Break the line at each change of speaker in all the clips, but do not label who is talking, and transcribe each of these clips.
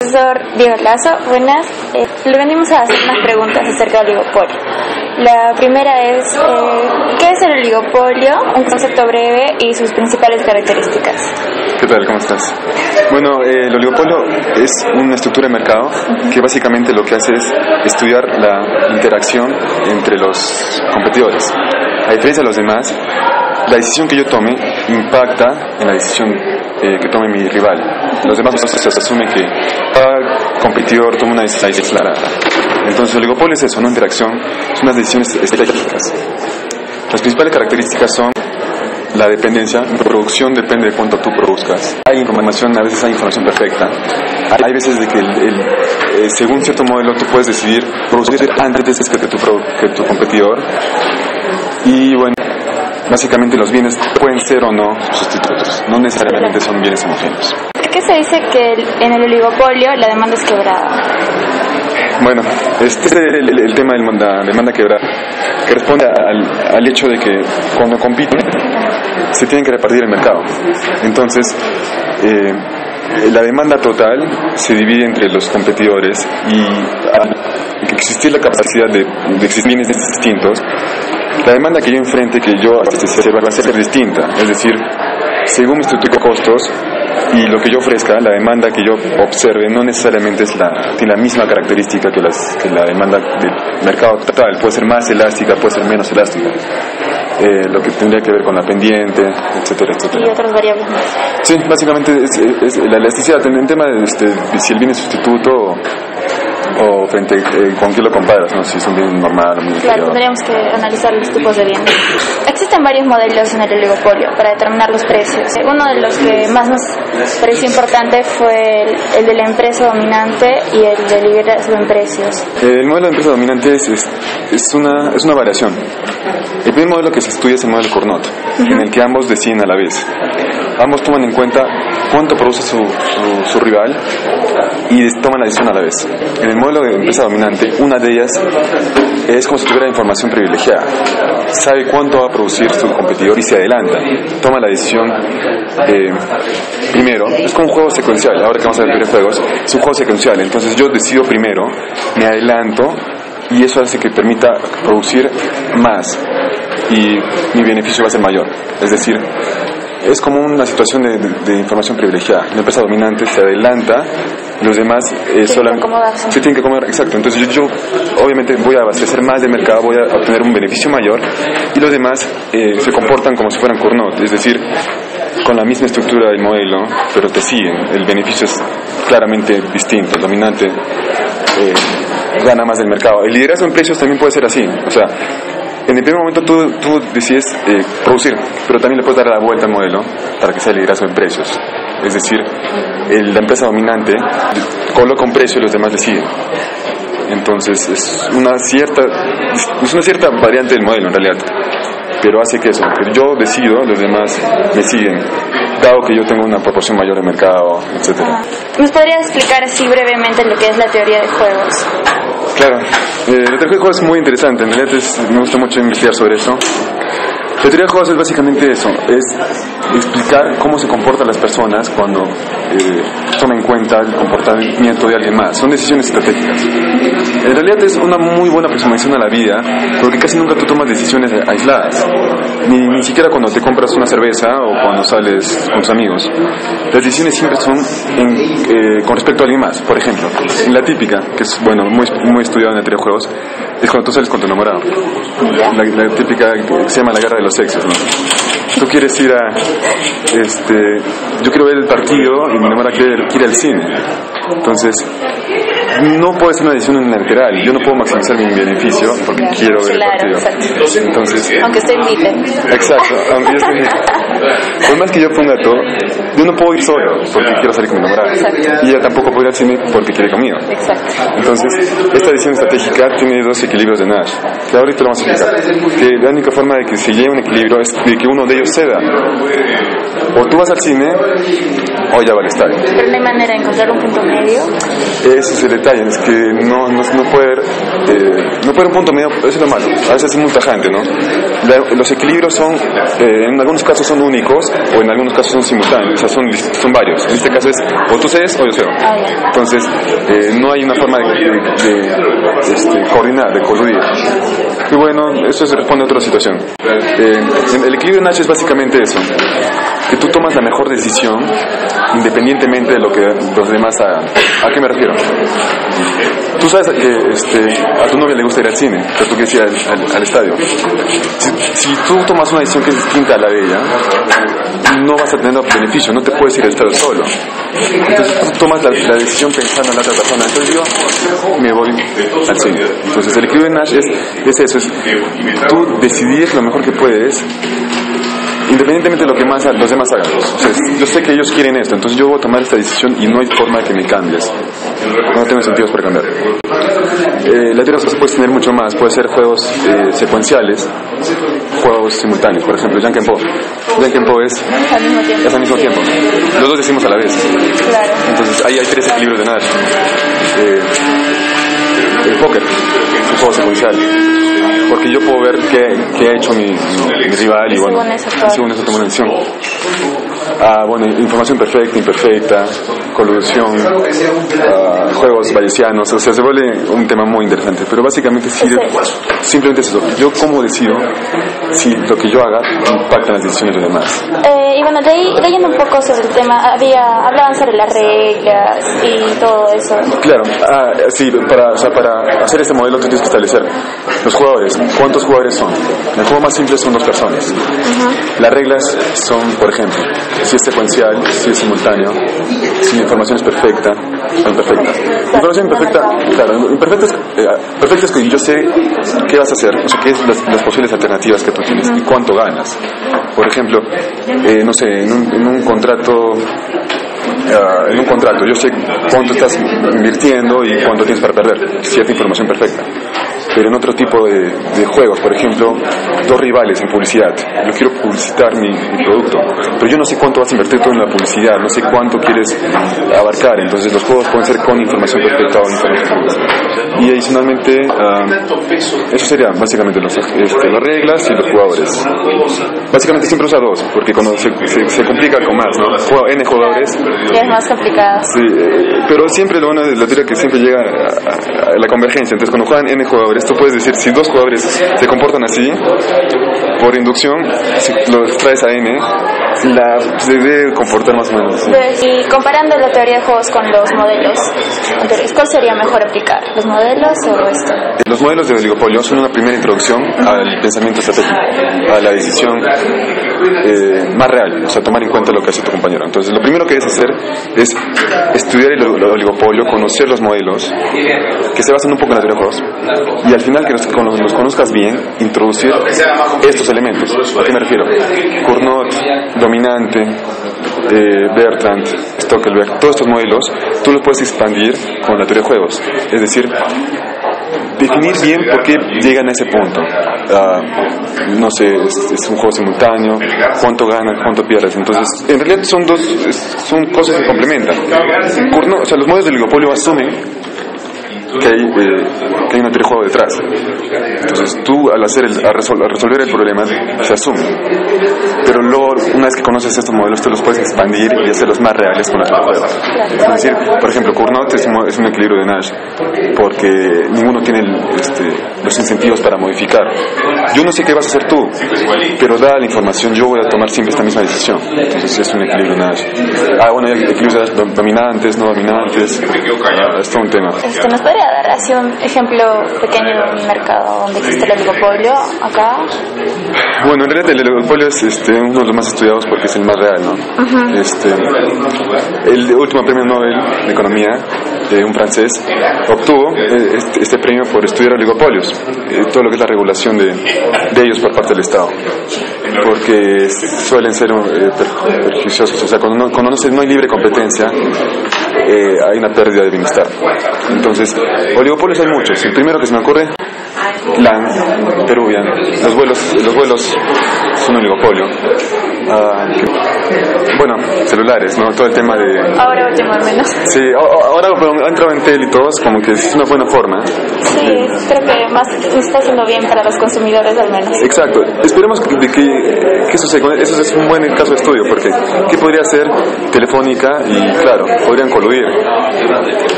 Profesor Diego Lazo, buenas. Le venimos a hacer unas preguntas acerca del oligopolio. La primera es, ¿qué es el oligopolio? Un concepto breve y sus principales características.
¿Qué tal? ¿Cómo estás? Bueno, el oligopolio es una estructura de mercado que básicamente lo que hace es estudiar la interacción entre los competidores. A diferencia de los demás, la decisión que yo tome impacta en la decisión que tome mi rival. Los demás se asume que cada competidor toma una decisión clara. Entonces el oligopolio es eso, una interacción, son unas decisiones estratégicas. Las principales características son la dependencia. La producción depende de cuánto tú produzcas. Hay información, a veces hay información perfecta. Hay veces de que según cierto modelo tú puedes decidir producir antes que tu competidor. Y bueno, básicamente los bienes pueden ser o no sustitutos, no necesariamente son bienes homogéneos.
¿Por qué se dice que en el oligopolio la demanda es quebrada?
Bueno, este es el tema de la demanda quebrada, que responde al hecho de que cuando compiten se tienen que repartir el mercado. Entonces, la demanda total se divide entre los competidores y al existir la capacidad de existir bienes distintos, la demanda que yo enfrente, que yo abastecer, va a ser distinta. Es decir, según mi estructura de costos y lo que yo ofrezca, la demanda que yo observe no necesariamente tiene la misma característica que la demanda del mercado total. Puede ser más elástica, puede ser menos elástica. Lo que tendría que ver con la pendiente, etcétera, etcétera.
Y otras variables más.
Sí, básicamente es la elasticidad en tema de si el bien es sustituto o frente con qué lo comparas, ¿no? Si es un bien normal o muy inferior.
Claro, tendríamos que analizar los tipos de bienes. Existen varios modelos en el oligopolio para determinar los precios. Uno de los que más nos pareció importante fue el de la empresa dominante y el de liderazgo en precios.
El modelo de empresa dominante es una variación. El primer modelo que se estudia es el modelo Cournot, en el que ambos deciden a la vez. Ambos toman en cuenta cuánto produce su rival y toman la decisión a la vez. En el modelo de empresa dominante, una de ellas es como si tuviera información privilegiada. Sabe cuánto va a producir su competidor y se adelanta. Toma la decisión primero. Es como un juego secuencial. Ahora que vamos a ver videojuegos, es un juego secuencial. Entonces yo decido primero, me adelanto y eso hace que permita producir más y mi beneficio va a ser mayor. Es decir, es como una situación de información privilegiada. La empresa dominante se adelanta, los demás solamente se tienen que acomodar. Exacto. Entonces yo obviamente voy a abastecer más de mercado, voy a obtener un beneficio mayor y los demás se comportan como si fueran Cournot, es decir, con la misma estructura del modelo, pero te siguen. El beneficio es claramente distinto. El dominante gana más del mercado. El liderazgo en precios también puede ser así. O sea, en el primer momento tú decides producir, pero también le puedes dar la vuelta al modelo para que sea el liderazgo en precios. Es decir, la empresa dominante coloca un precio y los demás le siguen. Entonces es una cierta variante del modelo en realidad, pero hace que yo decido, los demás me siguen, dado que yo tengo una proporción mayor de mercado, etcétera.
¿Nos podría explicar así brevemente lo que es la teoría de juegos?
Claro, la teoría de juegos es muy interesante, en realidad me gusta mucho investigar sobre eso. La teoría de juegos es básicamente eso, es explicar cómo se comportan las personas cuando toman en cuenta el comportamiento de alguien más. Son decisiones estratégicas. En realidad es una muy buena aproximación a la vida, porque casi nunca tú tomas decisiones aisladas, ni siquiera cuando te compras una cerveza o cuando sales con tus amigos. Las decisiones siempre son con respecto a alguien más. Por ejemplo, la típica, que es muy estudiada en la teoría de juegos, es cuando tú sales con tu enamorado. La típica que se llama la guerra de los sexos, ¿no? Tú quieres ir yo quiero ver el partido y mi enamorada quiere ir al cine. Entonces, no puede ser una decisión unilateral. Yo no puedo maximizar mi beneficio porque quiero ver el partido.
Exacto.
Entonces,
aunque usted invite.
Exacto, aunque yo esté invite. Por más que yo ponga todo, yo no puedo ir solo porque quiero salir con mi enamorada.
Exacto.
Y ella tampoco puede ir al cine porque quiere conmigo.
Exacto.
Entonces, esta decisión estratégica tiene dos equilibrios de Nash, que ahorita lo vamos a explicar. Que la única forma de que se llegue a un equilibrio es de que uno de ellos ceda. O tú vas al cine o ella va al estadio.
Pero no hay manera de encontrar un punto medio.
Ese es el detalle. detalle, es que no puede haber un punto medio, eso es lo malo, a veces es muy tajante, ¿no? Los equilibrios son, en algunos casos son únicos, o en algunos casos son simultáneos, o sea, son varios. En este caso es, o tú cedes o yo cedo. Entonces, no hay una forma de coordinar, de coludir. Y bueno, eso se responde a otra situación. El equilibrio Nash es básicamente eso, que tú tomas la mejor decisión independientemente de lo que los demás hagan. ¿A qué me refiero? Tú sabes que a tu novia le gusta ir al cine, pero tú quieres ir al estadio. Si tú tomas una decisión que es distinta a la de ella, no vas a tener beneficio, no te puedes ir al estadio solo. Entonces tú tomas la decisión pensando en la otra persona. Entonces yo me voy al cine. Entonces el equilibrio Nash es eso, es tú decidir lo mejor que puedes, independientemente de lo que los demás hagan. O sea, yo sé que ellos quieren esto, entonces yo voy a tomar esta decisión y no hay forma de que me cambies. No tengo sentidos para cambiar. La teoría se puede tener mucho más. Puede ser juegos secuenciales, juegos simultáneos. Por ejemplo, Jankenpo. Jankenpo es al mismo tiempo. Los dos decimos a la vez.
Claro.
Entonces ahí hay 3 equilibrios de Nash. El póker es un juego secuencial, porque yo puedo ver qué ha hecho mi rival y bueno, según eso tomo una decisión. Bueno, información perfecta, imperfecta, colusión, juegos bayesianos, o sea, se vuelve un tema muy interesante, pero básicamente simplemente es eso. Yo cómo decido si lo que yo haga impacta en las decisiones de los demás.
Y bueno, leyendo un poco sobre el tema, hablaban sobre las reglas y todo eso.
Claro, sí, para hacer este modelo tú tienes que establecer los jugadores. ¿Cuántos jugadores son? El juego más simple son 2 personas. Las reglas son, por ejemplo, si es secuencial, si es simultáneo, si la información es perfecta o imperfecta. Información imperfecta, claro, perfecta es que yo sé qué vas a hacer, o sea, qué es las posibles alternativas que tú tienes y cuánto ganas. Por ejemplo, no sé, en un contrato yo sé cuánto estás invirtiendo y cuánto tienes para perder, cierta información perfecta. Pero en otro tipo de juegos, por ejemplo, 2 rivales en publicidad, yo quiero publicitar mi producto, pero yo no sé cuánto vas a invertir tú en la publicidad, no sé cuánto quieres abarcar, entonces los juegos pueden ser con información perfecta o información. Y adicionalmente, eso sería básicamente las reglas y los jugadores. Básicamente siempre usa 2, porque cuando se complica con más, ¿no? N jugadores.
Ya es más complicado.
Sí, pero siempre lo bueno de la teoría que siempre llega a la convergencia. Entonces cuando juegan N jugadores, tú puedes decir, si 2 jugadores se comportan así, por inducción, si los traes a N, se debe comportar más o menos así.
Y comparando la teoría de juegos con los modelos, ¿cuál sería mejor aplicar? ¿Los modelos o esto?
Los modelos de oligopolio son una primera introducción al pensamiento estratégico, a la decisión más real, o sea, tomar en cuenta lo que hace tu compañero. Entonces, lo primero que debes hacer es estudiar el oligopolio, conocer los modelos, que se basan un poco en la teoría de juegos, y al final que los conozcas bien, introducir estos elementos. ¿A qué me refiero? Cournot, Dominante, Bertrand, Stockelberg, todos estos modelos tú los puedes expandir con la teoría de juegos, es decir, definir bien por qué llegan a ese punto. No sé, es un juego simultáneo, cuánto ganas, cuánto pierdes. Entonces, en realidad son cosas que complementan. O sea, los modelos de oligopolio asumen que hay una teoría de juego detrás. Entonces tú al resolver el problema se asume, pero luego una vez que conoces estos modelos tú los puedes expandir y hacerlos más reales con la teoría de juego. Es decir, por ejemplo, Cournot es un equilibrio de Nash porque ninguno tiene los incentivos para modificar. Yo no sé qué vas a hacer tú, pero dada la información yo voy a tomar siempre esta misma decisión. Entonces es un equilibrio de Nash. Bueno, hay equilibrios dominantes, no dominantes, es todo un tema.
¿Nos podría dar así un ejemplo pequeño de un mercado donde existe el oligopolio acá?
Bueno, en realidad el oligopolio es uno de los más estudiados porque es el más real, ¿no? El último premio Nobel de Economía, un francés, obtuvo este premio por estudiar oligopolios, todo lo que es la regulación de ellos por parte del Estado, porque suelen ser perjuiciosos. O sea, cuando no hay libre competencia, hay una pérdida de bienestar. Entonces, oligopolios hay muchos. El primero que se me ocurre, LAN, Peruvian. Los vuelos son un oligopolio. Bueno, celulares, ¿no? Todo el tema de...
Ahora último al menos.
Sí, ahora ha entrado en tel y todos, como que es una buena forma.
Sí, creo que más está haciendo bien para los consumidores al menos.
Exacto. Esperemos que eso es un buen caso de estudio, porque ¿qué podría hacer Telefónica? Y claro, podrían coludir.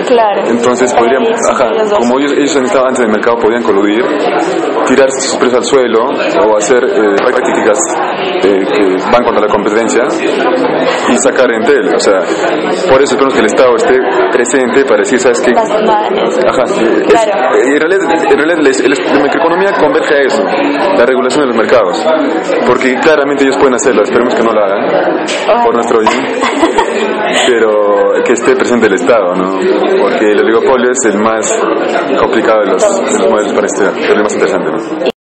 Claro.
Entonces podrían, como ellos han estado antes del mercado, podrían coludir, tirar sus precios al suelo o hacer prácticas que van contra la competencia y sacar Entel. O sea, por eso esperamos que el Estado esté presente para decir, ¿sabes qué?
Claro.
En realidad la microeconomía converge a eso, la regulación de los mercados, porque claramente ellos pueden hacerlo, esperemos que no lo hagan por nuestro bien, pero que esté presente el Estado, ¿no? Porque el oligopolio es el más complicado de los modelos para estudiar, es el más interesante, ¿no?